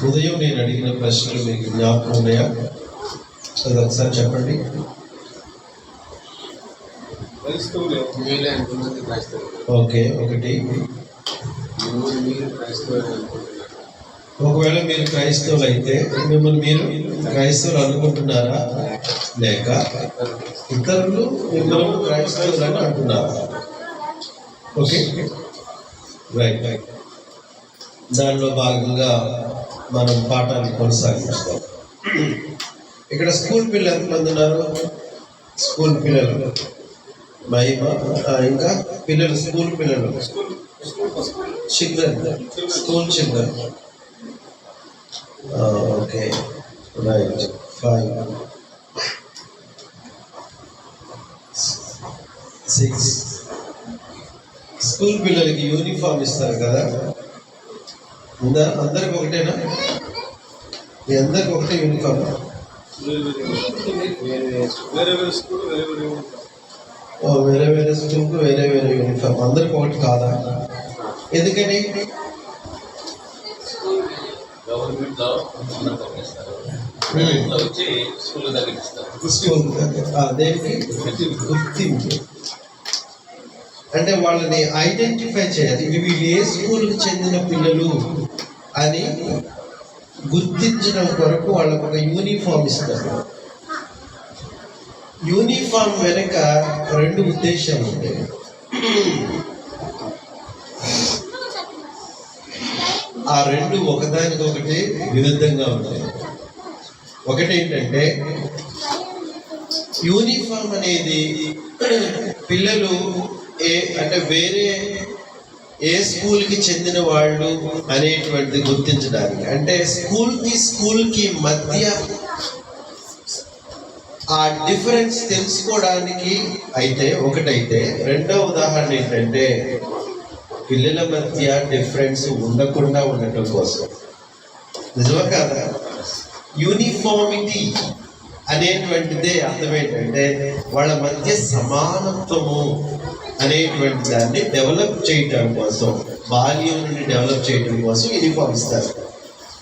ఉదయం నేను అడిగిన ప్రశ్నలు మీకు జ్ఞాపకం ఉన్నాయా? అది ఒకసారి చెప్పండి. ఓకే, ఒకటి, ఒకవేళ మీరు క్రైస్తవులు అయితే మిమ్మల్ని మీరు క్రైస్తవులు అనుకుంటున్నారా, లేక ఇతరులు మిమ్మల్ని క్రైస్తవులు అని అంటున్నారా? Okay, right right. దానిలో భాగంగా మనం పాఠాన్ని కొనసాగిస్తాం. ఇక్కడ స్కూల్ పిల్లలు ఎంతమంది ఉన్నారు? స్కూల్ పిల్లలు మహిమ, ఇంకా పిల్లలు, స్కూల్ పిల్లలు, children, school children. Okay, right, 5, 6. School పిల్లలకి యూనిఫామ్ ఇస్తారు కదా, అందరికి ఒకటేనా? మీ అందరికి ఒకటే యూనిఫామ్? వేరే వేరే స్కూల్కి వేరే వేరే యూనిఫామ్, అందరికి ఒకటి కాదా? ఎందుకని? అదేంటి గుర్తింపు అంటే వాళ్ళని ఐడెంటిఫై చేయాలి. వీళ్ళు ఏ స్కూల్కి చెందిన పిల్లలు అని గుర్తించడం కొరకు వాళ్ళకు ఒక యూనిఫామ్ ఇస్తారు. యూనిఫామ్ వెనక 2 ఉద్దేశాలు ఉంటాయి. ఆ 2 ఒకదానికొకటి విరుద్ధంగా ఉంటాయి. ఒకటి ఏంటంటే, యూనిఫామ్ అనేది పిల్లలు అంటే వేరే ఏ స్కూల్కి చెందిన వాళ్ళు అనేటువంటిది గుర్తించడానికి, అంటే స్కూల్కి మధ్య ఆ డిఫరెన్స్ తెలుసుకోవడానికి అయితే ఒకటైతే, రెండో ఉదాహరణ ఏంటంటే పిల్లల మధ్య డిఫరెన్స్ ఉండకుండా ఉండటం కోసం. నిజమా కాదా? యూనిఫామిటీ అనేటువంటిదే అర్థం ఏంటంటే వాళ్ళ మధ్య సమానత్వము అనేటువంటి దాన్ని డెవలప్ చేయటం కోసం, బాల్యం నుండి డెవలప్ చేయటం కోసం యూనిఫామ్ ఇస్తారు.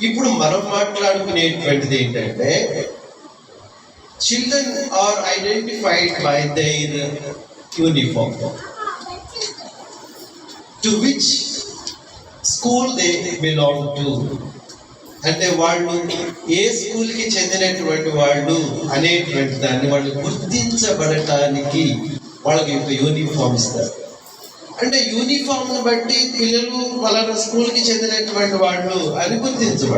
ఇప్పుడు మనం మాట్లాడుకునేటువంటిది ఏంటంటే, children are identified by their uniform, to which school they belong to. అంటే వాళ్ళు ఏ స్కూల్కి చెందినటువంటి వాళ్ళు అనేటువంటి దాన్ని వాళ్ళు గుర్తించబడటానికి వాళ్ళకి ఒక యూనిఫామ్ ఇస్తారు. అంటే యూనిఫామ్ను బట్టి పిల్లలు వాళ్ళ స్కూల్కి చెందినటువంటి వాళ్ళు అని గుర్తించబడతారు.